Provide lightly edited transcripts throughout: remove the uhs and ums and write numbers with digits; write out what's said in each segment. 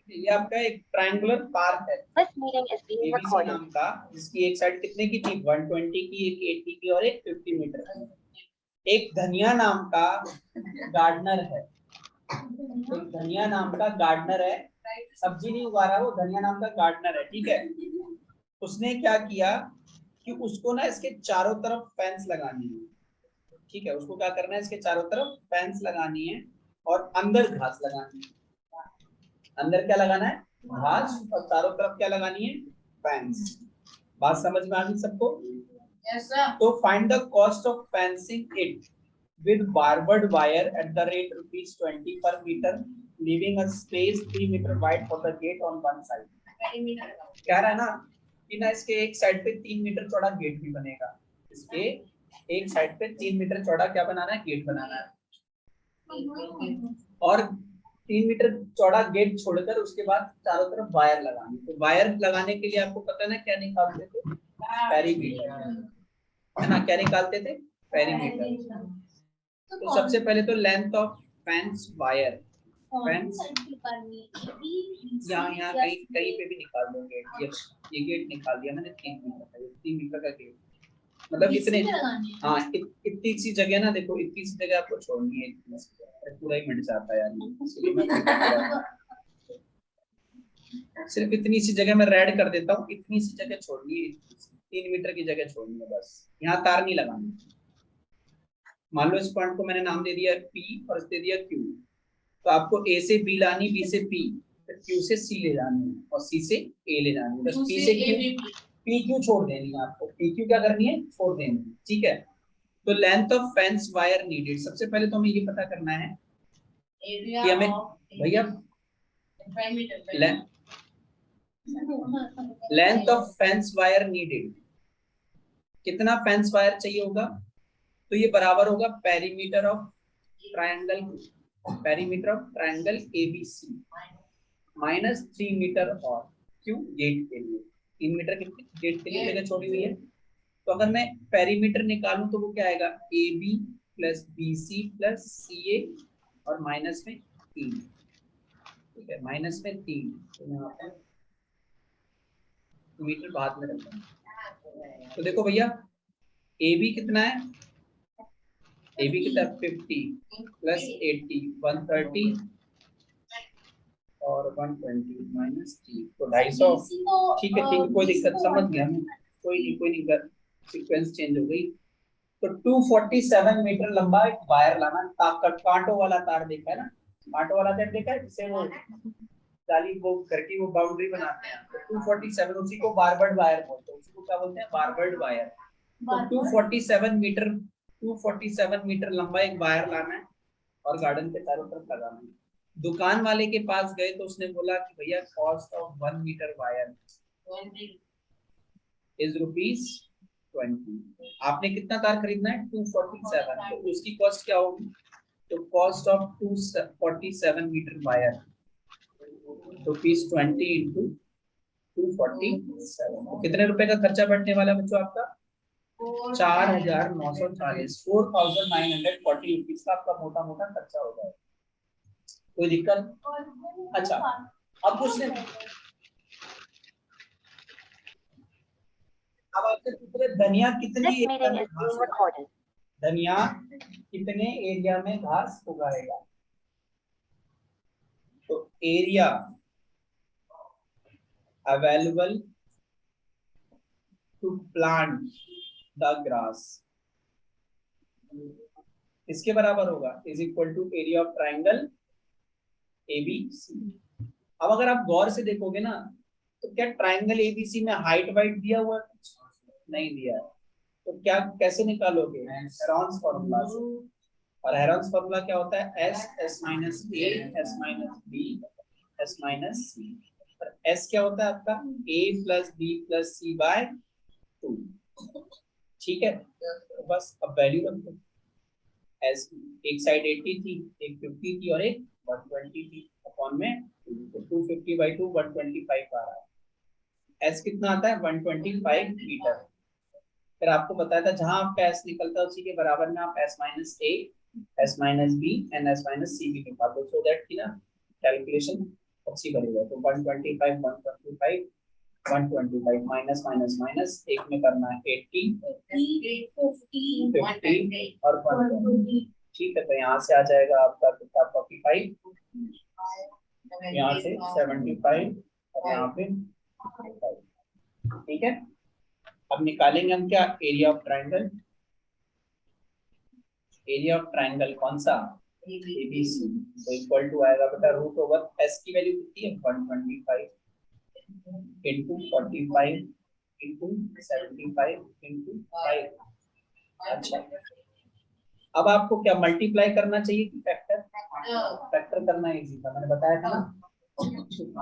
ये आपका एक ट्रायंगुलर पार्क है एबीसी नाम का, जिसकी एक साइड कितने की थी 120 की, एक 80 की और एक 50 मीटर की। एक धनिया नाम का गार्डनर है, एक धनिया नाम का गार्डनर है, सब्जी नहीं उगा रहा, वो धनिया नाम का गार्डनर है, ठीक है। उसने क्या किया कि उसको ना इसके चारों तरफ फेंस लगानी है, ठीक है। उसको क्या करना है, इसके चारों तरफ फेंस लगानी है और अंदर घास लगानी है। अंदर क्या लगाना है, घास, और चारों तरफ क्या लगानी है, फेंस। बात समझ में आ गई सबको? yes, sir. तो find the cost of fencing it with barbed wire at the rate ₹20 per meter, leaving a space 3 meter wide for the gate on one side. कह रहा है ना कि ना इसके एक साइड पे 3 मीटर चौड़ा गेट भी बनेगा, इसके एक साइड पे 3 मीटर चौड़ा क्या बनाना है, गेट बनाना है, और 3 मीटर चौड़ा गेट छोड़कर उसके बाद चारों तरफ वायर लगानी। तो वायर लगाने के लिए आपको पता है ना क्या निकालते थे, पेरीमीटर, है ना, क्या निकालते थे, पेरीमीटर। तो सबसे पहले तो length of fence wire, fence यहाँ कहीं कहीं पे भी निकाल दो गेट, ये गेट निकाल दिया मैंने 3 मीटर का, 3 मीटर का गेट, मतलब इतने, हाँ इतनी सी जगह ना, देखो इतनी सी जगह आपको छोड़नी है, पूरा ही मिट जाता है यार, सिर्फ इतनी सी जगह मैं रेड कर देता हूँ, इतनी सी जगह छोड़नी है, 3 मीटर की जगह छोड़नी है बस, यहाँ तार नहीं लगानी। मान लो इस पॉइंट को मैंने नाम दे दिया P और दे दिया Q, तो आपको A से B लानी, B से P, फिर Q से C ले जानी है और C से A ले जानी है, बस P से Q, PQ छोड़ देनी है आपको, PQ क्या करनी है, छोड़ देनी है, ठीक है। तो length of fence wire needed, सबसे पहले तो हमें ये पता करना है कि हमें भैया length of fence wire needed, कितना फेंस वायर चाहिए होगा, तो ये बराबर होगा perimeter of triangle, perimeter of triangle ABC minus 3 metre, और क्यों, गेट के लिए 3 मीटर कितने गेट के लिए जगह छोड़ी हुई है। तो अगर मैं पेरीमीटर निकालूं तो वो क्या आएगा, AB plus BC plus CA और माइनस में 3, ठीक है, माइनस में 3, तो यहाँ पर मीटर बाद में रखना। तो देखो भैया AB कितना है, AB कितना 50 प्लस 80 130 और 120 माइनस 3, तो 250, ठीक है, कोई दिक्कत, समझ गया मैं, कोई नहीं, सीक्वेंस चेंज हो गई। तो 247 मीटर लंबा एक वायर लाना, कांटों वाला तार देखा है ना, कांटों वाला तार देखा है, जिससे वो जाली वो घर की वो बाउंड्री बनाते हैं, तो 247, उसी को बारबर्ड वायर बोलते हैं, उसी को क्या बोलते हैं, बारबर्ड वायर। तो 247 मीटर लंबा एक वायर लाना है और गार्डन के चारों तरफ लगाना है। दुकान वाले के पास गए तो उसने बोला कि भैया cost of 1 metre wire is ₹20। आपने कितना तार खरीदना है, 247, तो उसकी कॉस्ट क्या होगी, तो cost of 247 metre wire ₹20 into 247, तो कितने रुपए का खर्चा बैठने वाला बच्चों आपका, 4,940, ₹4,940 का आपका मोटा मोटा खर्चा हो जाएगा। कोई दिक्कत? अच्छा, अब उसने अब आपसे पूछे धनिया कितनी एरिया में घास उगाएगा, धनिया कितने एरिया में घास उगाएगा, तो area available to plant the grass इसके बराबर होगा, is equal to area of triangle ABC। अब अगर आप गौर से देखोगे ना, तो क्या ट्राइंगल ABC में हाइट वाइट दिया हुआ है, नहीं दिया है, तो क्या कैसे निकालोगे, हेरॉन्स फॉर्मूला से, और हेरॉन्स फॉर्मूला क्या होता है, S minus A S minus B S minus C, और S क्या होता है आपका A plus B plus C by 2, ठीक है। तो बस अब वैल्यू रख दो, S एक साइड 80 थी, एक 50 थी और एक 120 थी, अपॉन में 250 बाई 2 125 आ रहा है, S कितना आता है 125 मीटर। फिर आपको बताया था जहां आपका S निकलता है उसी के बराबर में आप S minus A S minus B and S minus C भी निकाल दो, सो दैट की ना कैलकुलेशन अच्छी करेगा तो 125 125 125 माइनस माइनस माइनस एक में करना है 80 50 और 120। ठीक है, तो यहाँ से आ जाएगा आपका कितना 45, यहाँ से 75 और यहाँ पे 5। ठीक है, अब निकालेंगे हम क्या, area of triangle. Area of triangle कौन सा, एबीसी, तो इक्वल टू आएगा बेटा रूट ओवर एस की वैल्यू कितनी है 125 इंटू 45 इंटू 75 इंटू 5। अच्छा, अब आपको क्या मल्टीप्लाई करना चाहिए कि फैक्टर, फैक्टर करना इजी था, मैंने बताया था ना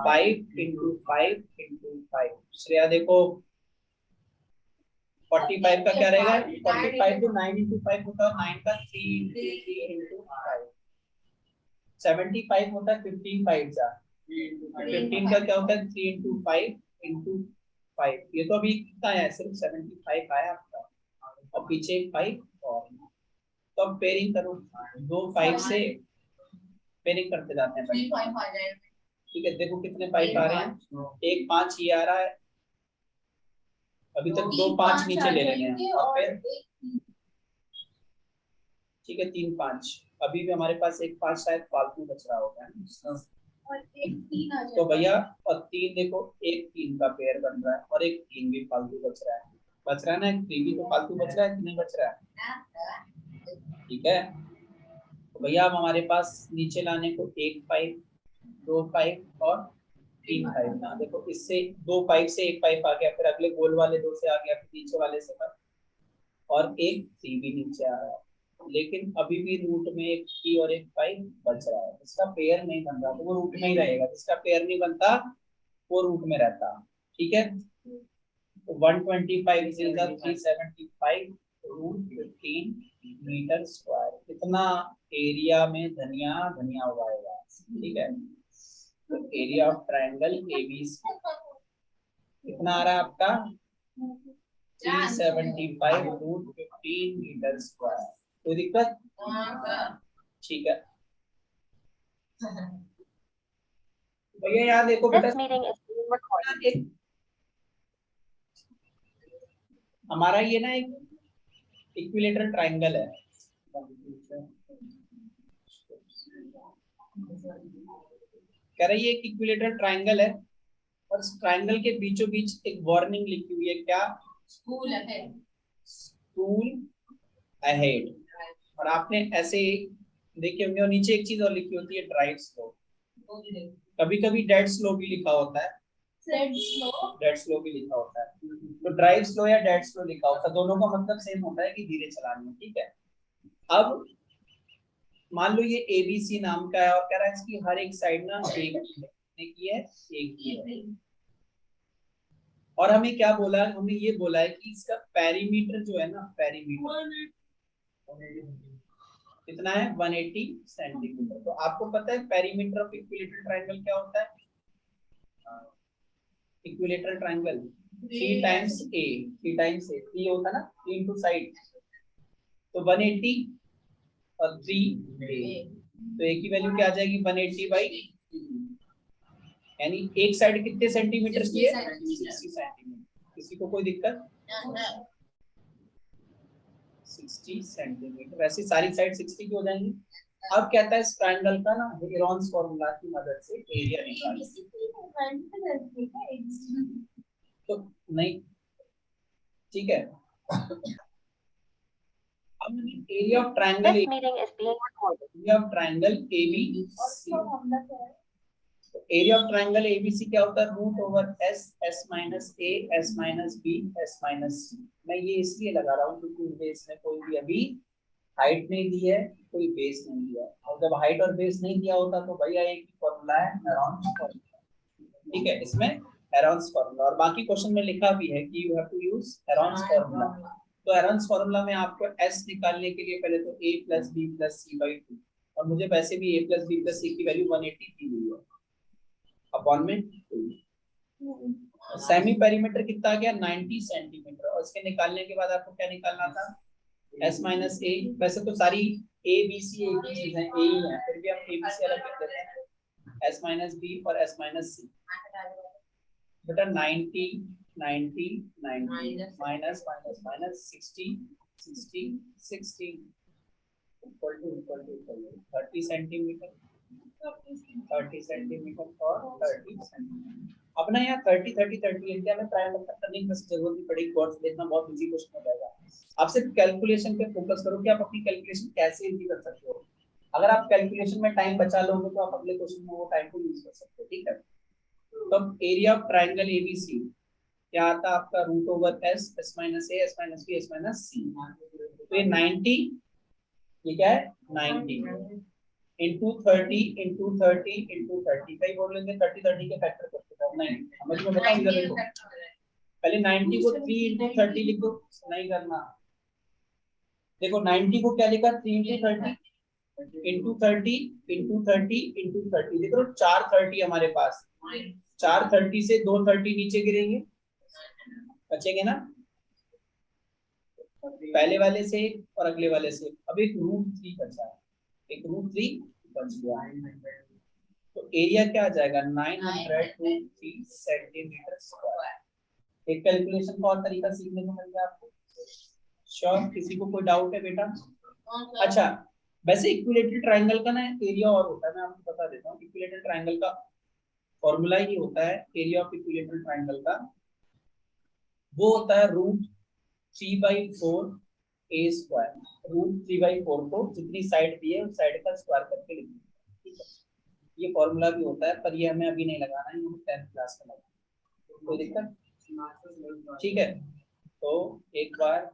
5 इंटू 5 इंटू 5। श्रेया देखो 45 का क्या रहेगा, 45 तो 9 इंटू 5 होता है, 9 का 3 इंटू 5, 75 होता है 15 5 जा, 15 का क्या होता है 3 इंटू 5 इंटू 5। ये तो अभी कितना है, सिर्फ 75 आया आपका, और पीछे 5 और, तो अब पेयरिंग करो, दो 5 से पेयरिंग करते जाते हैं। ठीक है, देखो कितने 5 आ रहे हैं, एक 5 ये आ रहा है, अभी तक दो 5 नीचे ले लेंगे हैं और फिर ठीक है 3 5, अभी भी हमारे पास एक 5 शायद फालतू बच रहा होगा, तो भैया और 3 देखो, एक 3 का पेयर बन रहा है और एक 3 भी फालतू बच रहा है, बच रहा है ना, एक 3 भी तो फालतू बच रहा है कि नहीं बच रहा है। ठीक है, तो भैया अब हमारे पास नीचे लाने को एक 5 दो 5 और 3 5 ना, देखो इससे दो 5 से एक 5 आ गया, फिर अगले गोल वाले दो से आ गया, फिर नीचे वाले से और एक 3 भी नीचे आ रहा है, लेकिन अभी भी रूट में एक 3 और एक 5 बच रहा है, इसका पेयर नहीं बन रहा तो वो रूट में ही रहेगा, जिसका पेयर नहीं बनता वो रूट में रहता। ठीक है, तो 125 इज 375 रूट 15 मीटर स्क्वायर, कितना एरिया में धनिया धनिया उगाएगा। ठीक है, तो एरिया ऑफ ट्राइंगल एबीसी कितना आ रहा है आपका 375 रूट 15 मीटर स्क्वायर, कोई दिक्कत। ठीक है भैया यहाँ देखो बेटा, एक हमारा ये ना एक इक्विलेटरल ट्राइंगल है, कह रही है एक इक्विलेटरल ट्राइंगल है और इस ट्राइंगल के बीचों बीच एक वार्निंग लिखी हुई है, क्या, स्कूल अहेड, स्कूल अहेड, और आपने ऐसे देखे होंगे, और नीचे एक चीज और लिखी होती है ड्राइव स्लो, कभी कभी डेड स्लो भी लिखा होता है, डेड स्लो भी लिखा होता है, तो ड्राइव स्लो या डेड स्लो लिखा होता है, दोनों का मतलब सेम होता है कि धीरे चलानी है। ठीक है, अब मान लो ये एबीसी नाम का है और कह रहा है इसकी हर एक साइड ना एक की है, एक की है, और हमें क्या बोला है, हमें ये बोला है कि इसका पेरीमीटर जो है ना, पेरीमीटर कितना है 180 सेंटीमीटर। तो आपको पता है पेरीमीटर ऑफ इक्विलेटरल ट्रायंगल क्या होता है, इक्विलेटरल ट्रायंगल 3 टाइम्स ए, 3 टाइम्स ए, 3 होता है ना, 3 इनटू साइड, तो 180 और 3 ए, तो ए की वैल्यू क्या आ जाएगी 180 बाई, यानी एक साइड कितने सेंटीमीटर की है 60 सेंटीमीटर, किसी को कोई दिक्कत 60 सेंटीमीटर, वैसे सारी साइड 60 की हो जाएंगी। अब कहता है इस ट्रायंगल का ना हेरोन्स फार्मूला की मदद से एरिया निकालें, तो नहीं ठीक है, अब area of triangle, area of triangle ABC, area of triangle ABC क्या होता है root over s, s minus a, s minus b, s minus c. मैं ये इसलिए लगा रहा हूँ क्योंकि मुझे इसमें कोई भी अभी हाइट नहीं दी है, कोई बेस नहीं दिया, और जब हाइट और बेस नहीं दिया होता तो भैया एक ही फॉर्मूला है हेरोन्स फॉर्मूला। ठीक है, इसमें हेरोन्स फॉर्मूला, और बाकी क्वेश्चन में लिखा भी है कि you have to use Heron's formula. तो हेरोन्स फॉर्मूला में आपको एस निकालने के लिए पहले तो a plus b plus c by 2, और मुझे वैसे भी a plus b plus c की वैल्यू 180 दी हुई है अपॉन में 2। सेमी पेरीमीटर कितना आ गया 90 सेंटीमीटर, और इसके निकालने के बाद आपको क्या निकालना था s माइनस ए, वैसे तो सारी ए बी सी एक ही चीज है, ए ही है, फिर भी हम ए बी सी अलग कर देते हैं, S माइनस बी और S माइनस सी। बेटा 90 90 90 minus minus minus 60 60 60 equal to 30 centimetre 30 centimetre और 30 सेंटीमीटर। अब ना यहाँ 30 30 30 इंडिया में ट्रायंगल कट करने की जरूरत नहीं पड़ेगी, गौर से देखना, बहुत इजी क्वेश्चन हो जाएगा। आप सिर्फ कैलकुलेशन पे फोकस करो कि आप अपनी कैलकुलेशन कैसे इजी कर सकते हो। अगर आप कैलकुलेशन में टाइम बचा लोगे तो आप अगले क्वेश्चन में वो टाइम को यूज कर सकते हो, ठीक है। तो एरिया ऑफ ट्रायंगल एबीसी क्या आता है आपका, root over s, s minus a, s minus b, s minus c. तो ये 90, ये क्या है 90 इंटू 30 इंटू 30 इंटू 30, कई बोल लेंगे 30 30 के फैक्टर करते हैं, नहीं समझ में बताओ इधर देखो, पहले 90 को 3 इंटू 30 लिखो, नहीं करना। देखो 90 को क्या लिखा, 3 इंटू 30 इंटू 30 इंटू 30 इंटू 30, देखो 4 30 हमारे पास, 4 30 से 2 30 नीचे गिरेंगे, बचेंगे ना पहले वाले से और अगले वाले से। अब एक रूट 3 बचा है, एक रूट 3 बच गया, तो एरिया क्या आ जाएगा 903 सेंटीमीटर स्क्वायर। एक कैलकुलेशन का और तरीका सीखने को मिल गया आपको। श्योर, किसी को कोई डाउट है बेटा? अच्छा, वैसे इक्विलेटरल ट्रायंगल का ना एरिया और होता है, मैं आपको बता देता हूँ। इक्विलेटरल ट्रायंगल का फॉर्मूला ही होता है, एरिया ऑफ इक्विलेटरल ट्रायंगल का वो होता है रूट 3/4 ए स्क्वायर। रूट 3/4 को जितनी साइड दी है उस साइड का स्क्वायर करके लिख दीजिए, ठीक है। ये फॉर्मूला भी होता है, पर ये हमें अभी नहीं लगाना है, ये 10th क्लास में लगाना, कोई दिक्कत? ठीक है, तो एक बार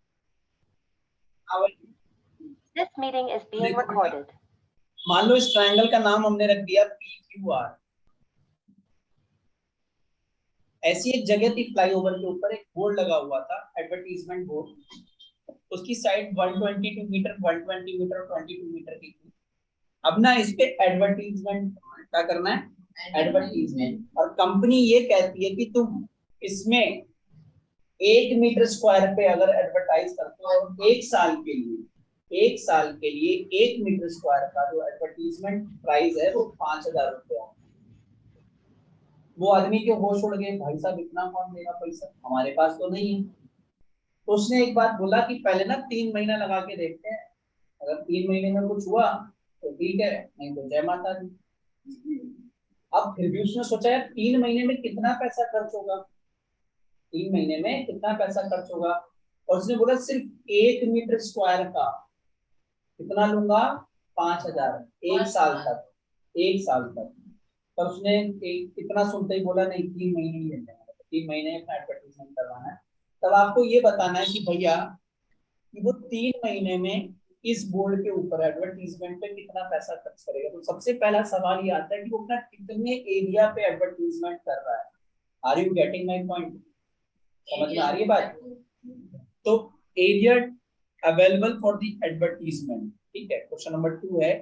This meeting is being recorded. मान लो इस ट्रायंगल का नाम हमने रख दिया PQR। ऐसी एक जगह थी, फ्लाईओवर के ऊपर एक बोर्ड लगा हुआ था, एडवर्टीजमेंट बोर्ड, उसकी साइड 122 मीटर 120 मीटर 22 मीटर की थी। अब ना इस पे एडवर्टीजमेंट क्या करना है, एडवर्टीजमेंट, और कंपनी ये कहती है कि तुम इसमें 1 मीटर स्क्वायर पे अगर एडवर्टाइज करते हो और एक साल के लिए 1 मीटर स्क्वायर का जो एडवर्टीजमेंट प्राइस है वो 5,000 रुपया। वो आदमी के होश उड़ गए, भाई साहब इतना कौन देगा पैसा, हमारे पास तो नहीं है। तो उसने एक बात बोला कि पहले ना 3 महीना लगा के देखते हैं, अगर 3 महीने में कुछ हुआ तो ठीक है, नहीं तो जय माता दी। अब फिर भी उसने सोचा यार 3 महीने में कितना पैसा खर्च होगा, 3 महीने में कितना पैसा खर्च होगा, और उसने बोला सिर्फ 1 मीटर स्क्वायर का कितना लूंगा, 5,000, एक साल तक, एक साल तक। पर उसने कितना सुनते ही बोला नहीं 3 महीने ही लेना है, 3 महीने में एडवर्टाइजमेंट करवाना है। तब आपको ये बताना है कि भैया कि वो 3 महीने में इस बोर्ड के ऊपर एडवर्टीजमेंट पे कितना पैसा खर्च करेगा। तो सबसे पहला सवाल ये आता है कि वो अपना कितने एरिया पे एडवर्टीजमेंट कर रहा है। Are you getting my point? समझ में आ रही है बात? तो area available for the advertisement, ठीक है। क्वेश्चन नंबर 2 है,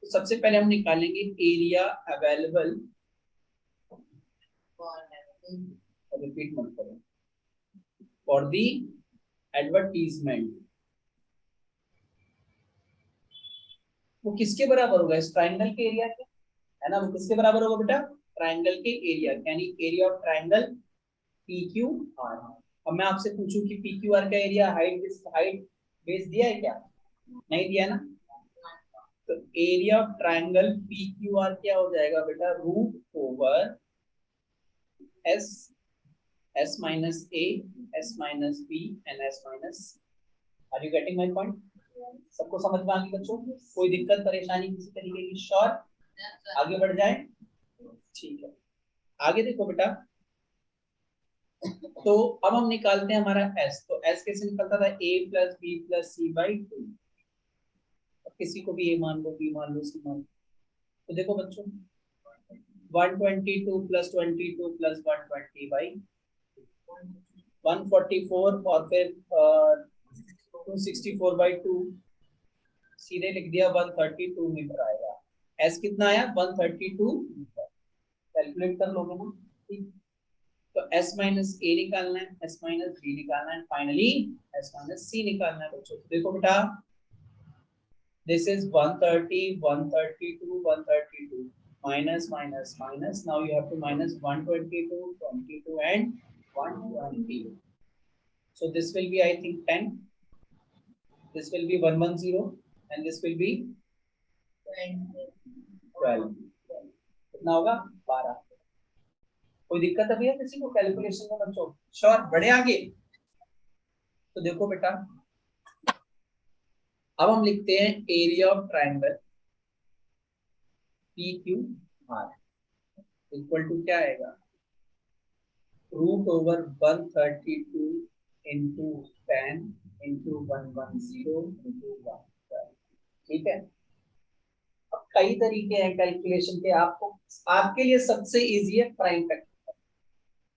तो सबसे पहले हम निकालेंगे एरिया अवेलेबल, रिपीट मत करो, फॉर द एडवर्टीजमेंट। वो किसके बराबर होगा, इस ट्रायंगल के एरिया के, है ना। वो किसके बराबर होगा बेटा, ट्रायंगल के एरिया, यानी एरिया ऑफ ट्रायंगल PQR। अब मैं आपसे पूछूं कि PQR का एरिया हाइट बेस दिया है क्या, नहीं दिया ना। तो एरिया ऑफ ट्रायंगल PQR क्या हो जाएगा बेटा, root over S, S minus A, S minus B and S minus. Are you getting my point? सबको समझ में आ गई बच्चों? कोई दिक्कत परेशानी किसी तरीके की? श्योर, आगे बढ़ जाए, ठीक है। आगे देखो बेटा, तो अब हम निकालते हैं हमारा S। तो S कैसे निकलता था, A plus B plus C/2। किसी को भी A मान लो, B मान लो, C मान लो। तो देखो बच्चों 122 प्लस 22 प्लस 120/144 और फिर 264/2, सीधे लिख दिया 132 मीटर आएगा। S कितना आया, 132 मीटर। कैलकुलेट कर लोगे ना, ठीक। तो S माइनस A निकालना है, S माइनस B निकालना है, फाइनली S माइनस C निकालना है बच्चों। देखो बेटा, this is 130 132 132, minus minus minus. Now you have to minus 122, 22 and 120. So this will be, I think, 10. This will be 110 and this will be 12. कितना होगा? 12. कोई दिक्कत है भैया किसी को कैलकुलेशन में बच्चों? श्योर? बढ़े आगे? तो देखो बेटा, अब हम लिखते हैं area of triangle PQR equal to क्या आएगा? √132 इंटू 10 इंटू 110 इंटू 1. ठीक है. अब कई तरीके हैं कैलकुलेशन के. आपके लिए सबसे इजी है प्राइम फैक्टर.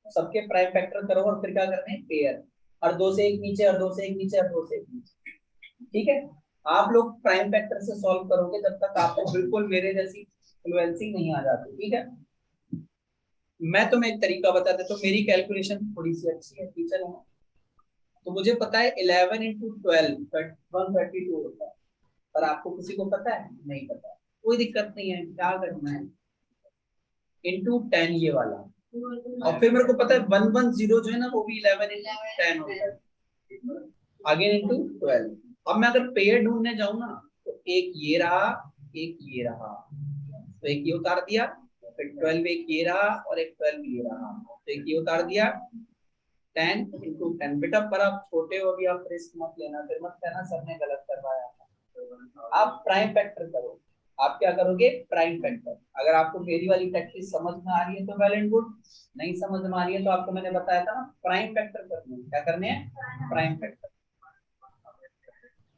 सबके प्राइम फैक्टर करो और फिर क्या करना है? पेयर. और 2 से 1 नीचे, और 2 से 1 नीचे, और 2 से 1 नीचे. ठीक है. आप लोग प्राइम फैक्टर से सॉल्व करोगे जब तक आपको बिल्कुल मेरे जैसी फ्लुएंसी नहीं आ जाती. ठीक है. मैं तुम्हें एक तरीका बता देता हूँ. मेरी कैलकुलेशन थोड़ी सी अच्छी है, टीचर हूँ तो मुझे पता है 11 इंटू 12 132 होता है. पर आपको किसी को पता है? नहीं पता. कोई दिक्कत नहीं है. क्या करना है? इंटू 10 ये वाला, और फिर मेरे को पता है 110 जो है ना वो भी 11 इंटू 10 होता है. Again into 12. अब मैं अगर पेयर ढूंढने जाऊं ना तो एक ये रहा, एक ये रहा, तो एक ये उतार दिया, फिर 12 एक ये रहा और एक 12 ये रहा, तो एक ये उतार दिया. 10 इंटू 10. बेटा पर आप छोटे हो, अभी आप रिस्क मत लेना, फिर मत कहना सर ने गलत करवाया. आप प्राइम फैक्टर करो. आप क्या करोगे? Prime factor. अगर आपको मेरी वाली प्रैक्टिस समझ में आ रही है तो वेल एंड गुड. नहीं समझ में आ रही है तो आपको मैंने बताया था ना प्राइम फैक्टर करने. क्या करने हैं? Prime factor.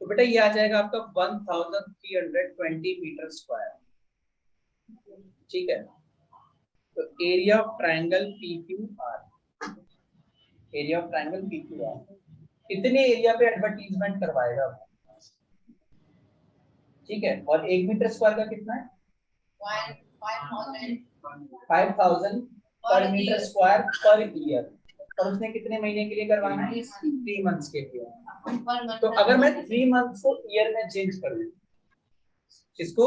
तो बेटा ये आ जाएगा आपका 1320 मीटर स्क्वायर. ठीक है. तो area of triangle PQR, area of triangle PQR कितने एरिया पे एडवर्टीजमेंट करवाएगा? ठीक है. और 1 मीटर स्क्वायर का कितना है? 5000 पर मीटर स्क्वायर पर ईयर. और उसने कितने महीने के लिए करवाना है? 3 मंथ्स के लिए. तो अगर मैं 3 मंथ्स को ईयर में चेंज कर दूं, किसको?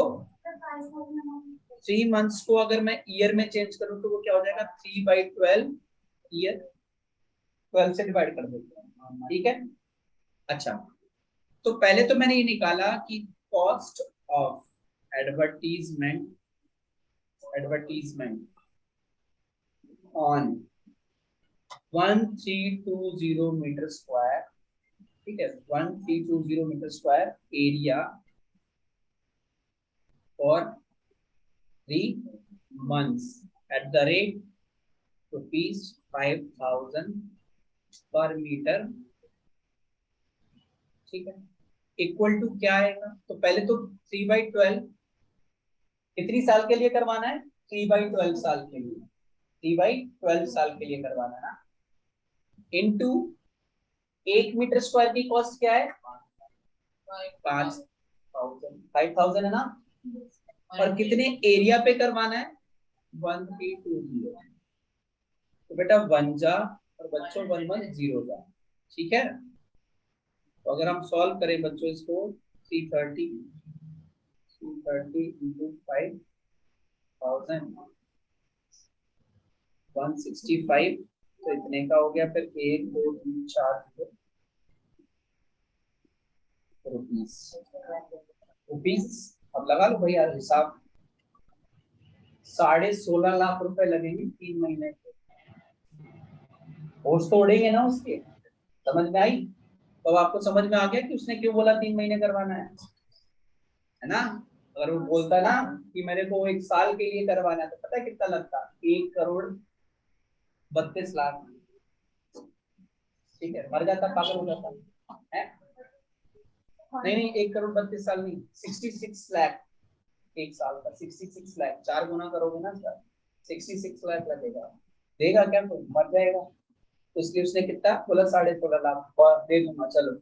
3 मंथ्स को अगर मैं ईयर में चेंज करूं तो वो क्या हो जाएगा? 3/12 ईयर. 12 से डिवाइड कर देते हैं. ठीक है. अच्छा, तो पहले तो मैंने ये निकाला कि cost of advertisement on 1320 metre square. ठीक है. 1320 metre square area for 3 months at the rate ₹5,000 पर मीटर. ठीक है. इक्वल टू क्या आएगा? तो पहले तो 3/12 कितनी साल के लिए करवाना है? 3/12 साल के लिए. 3/12 साल के लिए करवाना है ना. इनटू 1 मीटर स्क्वायर की कॉस्ट क्या है? 5,000 है ना. और कितने एरिया पे करवाना है? 1320. तो बेटा 1 जा और बच्चों 110 जा. ठीक है. तो अगर हम सॉल्व करें बच्चों इसको 330 इंटू 5,000 165, तो इतने का हो गया. फिर 1 2 3 4 रुपीस. अब लगा लो भैया हिसाब. 16.5 लाख रुपए लगेंगे 3 महीने के. होश तोड़ेंगे ना उसके. समझ में आई? तो आपको समझ में आ गया कि उसने क्यों बोला 3 महीने करवाना है ना. अगर वो बोलता ना कि मेरे को 1 साल के लिए करवाना है तो पता है कितना लगता? 1,32,00,000. ठीक है. मर जाता, पागल हो जाता है. नहीं 1,32,00,000 नहीं, 66 लाख 1 साल का. 66 लाख 4 गुना करोगे ना सर, 66 लाख लगेगा. देगा क्या? तो मर जाएगा. तो इसलिए उसने कितना बोला? 16.5 लाख दे दूंगा. चलो